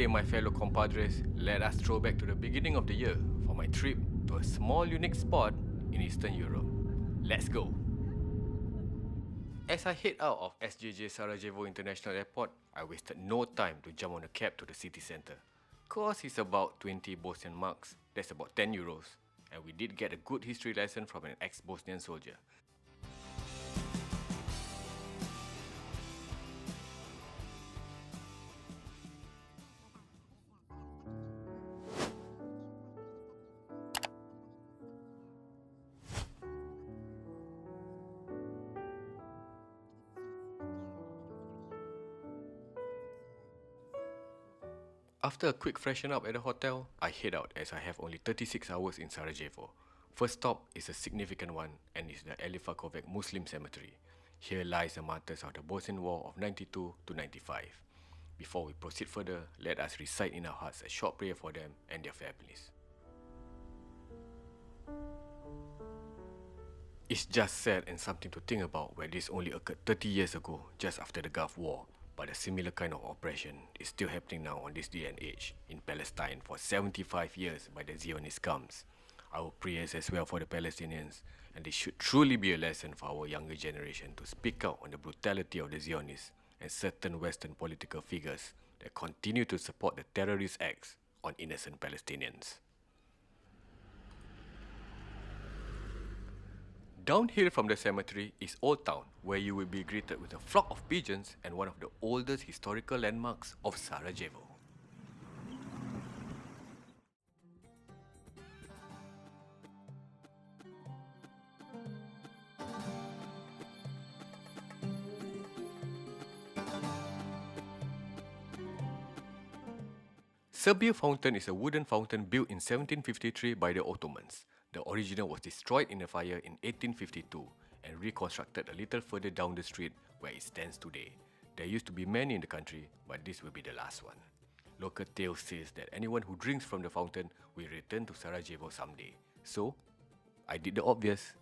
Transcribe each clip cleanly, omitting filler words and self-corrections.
Okay, my fellow compadres, let us throw back to the beginning of the year for my trip to a small unique spot in Eastern Europe. Let's go! As I head out of SJJ Sarajevo International Airport, I wasted no time to jump on a cab to the city centre. Cost is about 20 Bosnian marks, that's about 10 euros, and we did get a good history lesson from an ex-Bosnian soldier. After a quick freshen up at the hotel, I head out as I have only 36 hours in Sarajevo. First stop is a significant one and is the Alifakovac Muslim Cemetery. Here lies the martyrs of the Bosnian War of 92 to 95. Before we proceed further, let us recite in our hearts a short prayer for them and their families. It's just sad and something to think about where this only occurred 30 years ago, just after the Gulf War. But a similar kind of oppression is still happening now on this day and age in Palestine for 75 years by the Zionist scums. Our prayers as well for the Palestinians, and this should truly be a lesson for our younger generation to speak out on the brutality of the Zionists and certain Western political figures that continue to support the terrorist acts on innocent Palestinians. Downhill from the cemetery is Old Town, where you will be greeted with a flock of pigeons and one of the oldest historical landmarks of Sarajevo. Sebilj Fountain is a wooden fountain built in 1753 by the Ottomans. The original was destroyed in a fire in 1852 and reconstructed a little further down the street where it stands today. There used to be many in the country, but this will be the last one. Local tale says that anyone who drinks from the fountain will return to Sarajevo someday. So, I did the obvious.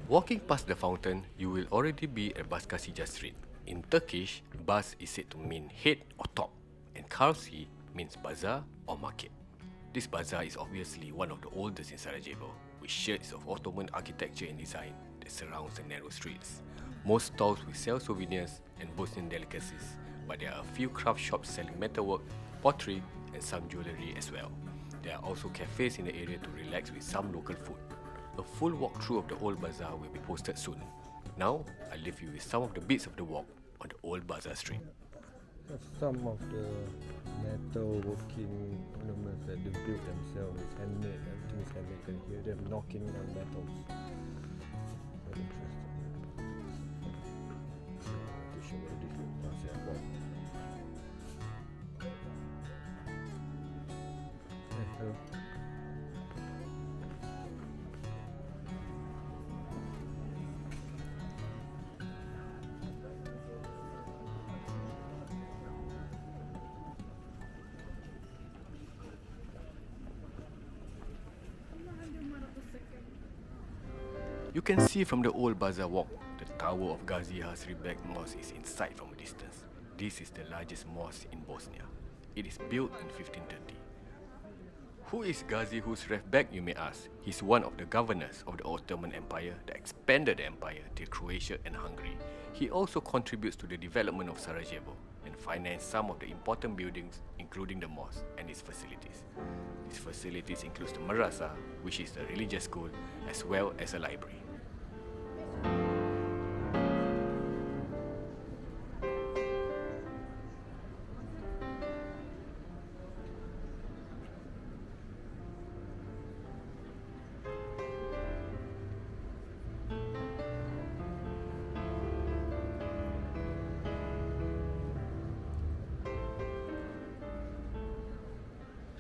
Walking past the fountain, you will already be at Bascarsija Street. In Turkish, Bas is said to mean head or top, and Karsi means bazaar or market. This bazaar is obviously one of the oldest in Sarajevo, with shades of Ottoman architecture and design that surrounds the narrow streets. Most stalls will sell souvenirs and Bosnian delicacies, but there are a few craft shops selling metalwork, pottery, and some jewellery as well. There are also cafés in the area to relax with some local food. A full walkthrough of the old bazaar will be posted soon. Now, I leave you with some of the bits of the walk on the old bazaar street. Some of the metal working ornaments that they built themselves is handmade. Everything is handmade. You can hear them knocking on metals. Very interesting. To show you different parts of the hello. You can see from the old bazaar walk, the tower of Gazi Hasribek Mosque is in sight from a distance. This is the largest mosque in Bosnia. It is built in 1530. Who is Gazi Hasribek, you may ask? He's one of the governors of the Ottoman Empire that expanded the empire till Croatia and Hungary. He also contributes to the development of Sarajevo and financed some of the important buildings, including the mosque and its facilities. These facilities include the madrasa, which is the religious school, as well as a library.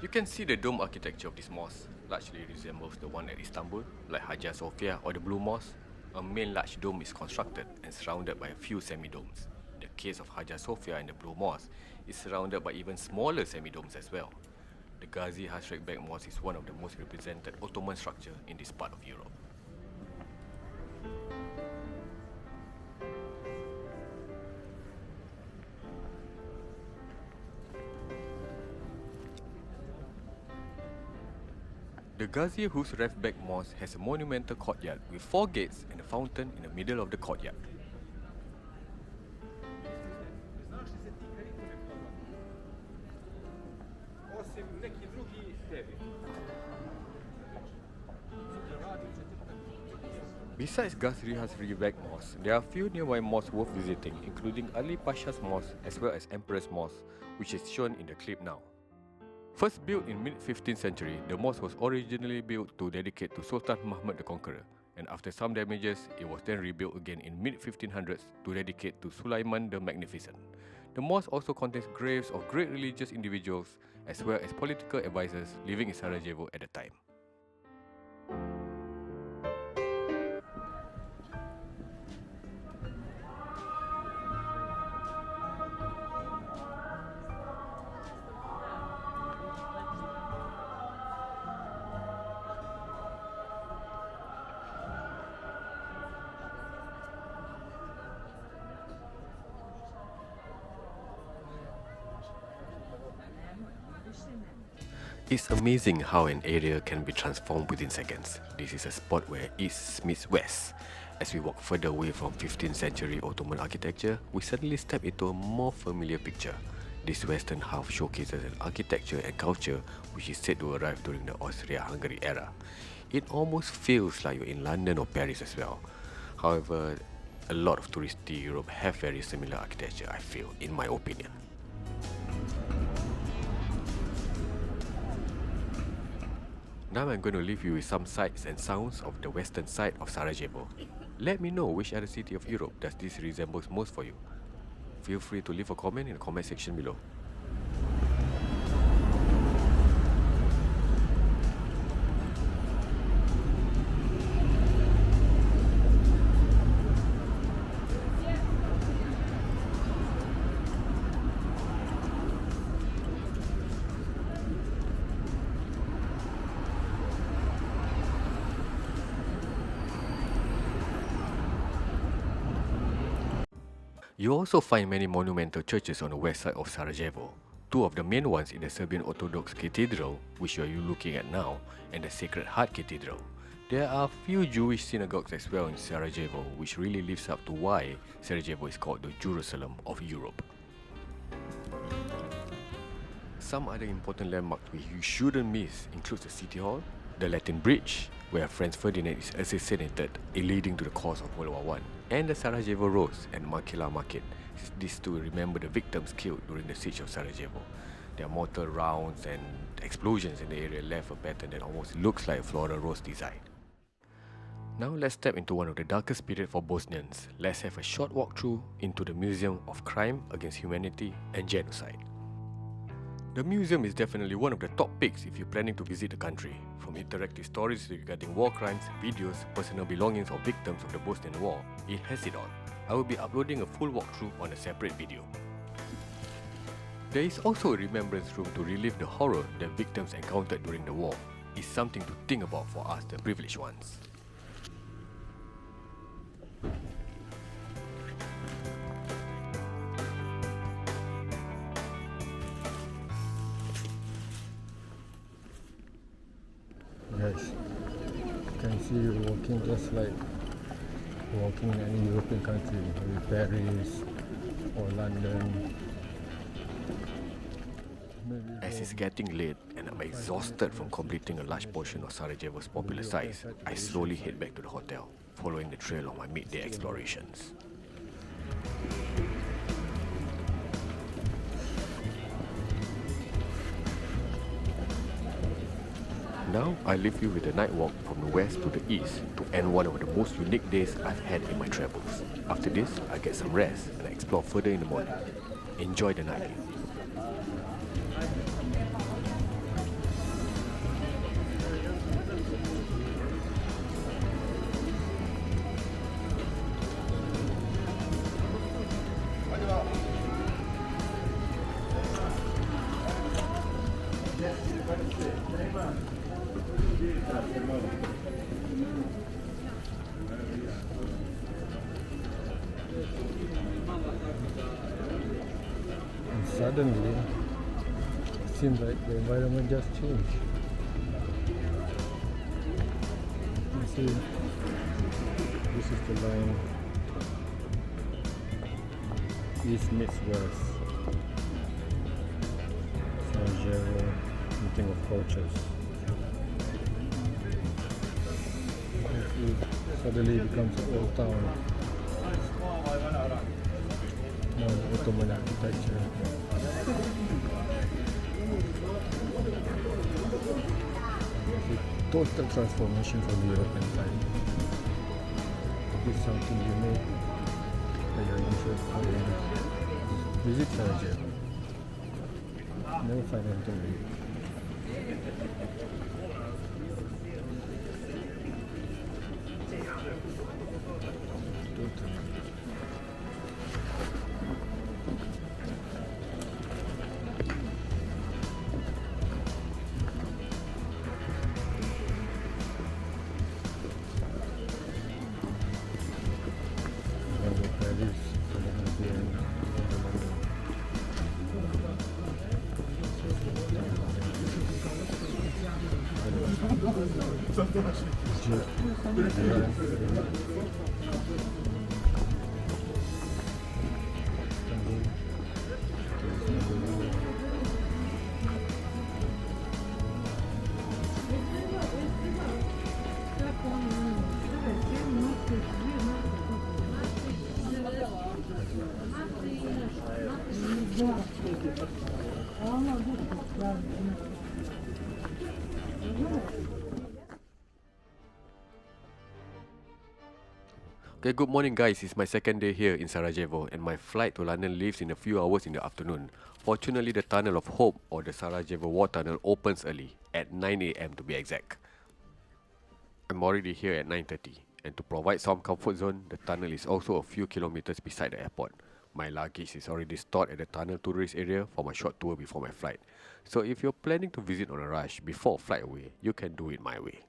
You can see the dome architecture of this mosque largely resembles the one at Istanbul, like Hagia Sophia or the Blue Mosque. A main large dome is constructed and surrounded by a few semi-domes. The case of Hagia Sophia and the Blue Mosque, is surrounded by even smaller semi-domes as well. The Gazi Hasrekbek Mosque is one of the most represented Ottoman structure in this part of Europe. The Gazi Hasrekbek Mosque has a monumental courtyard with 4 gates and a fountain in the middle of the courtyard. Besides Gazi Hasrekbek Mosque, there are a few nearby mosques worth visiting, including Ali Pasha's Mosque as well as Emperor's Mosque, which is shown in the clip now. First built in mid-15th century, the mosque was originally built to dedicate to Sultan Muhammad the Conqueror, and after some damages, it was then rebuilt again in mid-1500s to dedicate to Sulaiman the Magnificent. The mosque also contains graves of great religious individuals as well as political advisors living in Sarajevo at the time. It's amazing how an area can be transformed within seconds. This is a spot where east meets west. As we walk further away from 15th century Ottoman architecture, we suddenly step into a more familiar picture. This western half showcases an architecture and culture which is said to arrive during the Austro-Hungarian era. It almost feels like you're in London or Paris as well. However, a lot of touristy Europe have very similar architecture, I feel, in my opinion. Now I'm going to leave you with some sights and sounds of the western side of Sarajevo. Let me know which other city of Europe does this resemble most for you. Feel free to leave a comment in the comment section below. You also find many monumental churches on the west side of Sarajevo. Two of the main ones in the Serbian Orthodox Cathedral, which you are looking at now, and the Sacred Heart Cathedral. There are few Jewish synagogues as well in Sarajevo, which really lives up to why Sarajevo is called the Jerusalem of Europe. Some other important landmarks which you shouldn't miss includes the City Hall, the Latin Bridge, where Franz Ferdinand is assassinated, leading to the cause of World War I, and the Sarajevo Roses and Makila Market. These to remember the victims killed during the siege of Sarajevo. Their mortar rounds and explosions in the area left a pattern that almost looks like a floral rose design. Now let's step into one of the darkest periods for Bosnians. Let's have a short walkthrough into the Museum of Crime Against Humanity and Genocide. The museum is definitely one of the top picks if you're planning to visit the country. From interactive stories regarding war crimes, videos, personal belongings of victims of the Bosnian War, it has it all. I will be uploading a full walkthrough on a separate video. There is also a remembrance room to relive the horror that victims encountered during the war. It's something to think about for us, the privileged ones. Guys, you can see you walking just like walking in any European country, maybe Paris or London. As it's getting late and I'm exhausted from completing a large portion of Sarajevo's popular sites, I slowly head back to the hotel, following the trail of my midday explorations. Now I leave you with a night walk from the west to the east to end one of the most unique days I've had in my travels. After this, I get some rest and I explore further in the morning. Enjoy the night view. suddenly, it seems like the environment just changed. You see, this is the line east meets west. Sarajevo, meeting of cultures. It suddenly becomes an old town. Now the Ottoman architecture. A total transformation from the European time. This is something unique that you're interested in. Visit Sarajevo. Never find anything new. Okay, good morning guys. It's my second day here in Sarajevo and my flight to London leaves in a few hours in the afternoon. Fortunately, the Tunnel of Hope or the Sarajevo War Tunnel opens early, at 9 AM to be exact. I'm already here at 9:30 and to provide some comfort zone, the tunnel is also a few kilometers beside the airport. My luggage is already stored at the tunnel tourist area for my short tour before my flight. So if you're planning to visit on a rush before flight away, you can do it my way.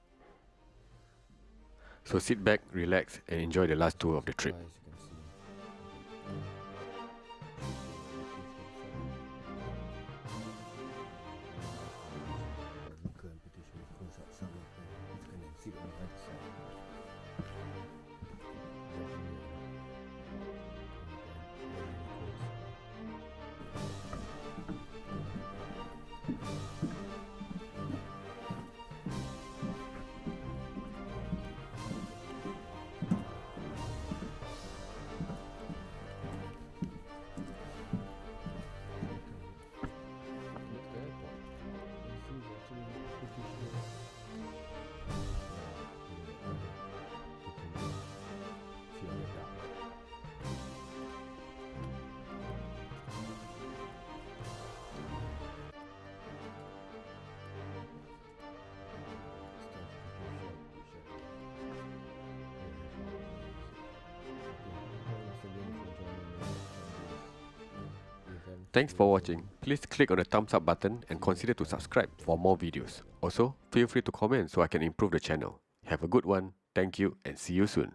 So sit back, relax and enjoy the last tour of the trip. Thanks for watching. Please click on the thumbs up button and consider to subscribe for more videos. Also, feel free to comment so I can improve the channel. Have a good one. Thank you and see you soon.